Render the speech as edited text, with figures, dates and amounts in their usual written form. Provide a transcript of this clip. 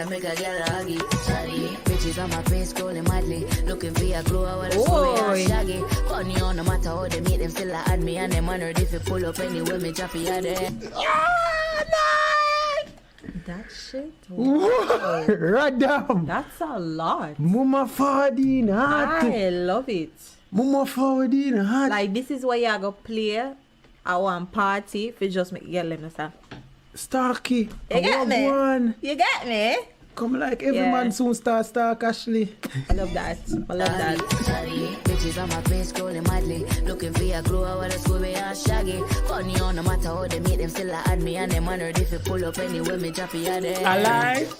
I make a girl huggy, sorry. Bitches on my face scrolling madly, looking for a glow. I wanna school shaggy. Funny on no matter how they meet them, still I add me and them honored if you pull up anywhere me choppy at it. That shit. Wow. Radam. That's a lot. Mama Fadin hot. I love it. Mama Fadin hot. Like this is where you go play. I want party if you just make girl them say. Starky. You get me? One. You get me? Come like every man soon start Stalk Ashley. I love that. I love that. Sorry, bitches on my face scrolling madly, looking for a glow. I wanna school me and shaggy. Funny on no matter how they meet them, still I add me and them honored if you pull up anywhere me choppy at it. Alive.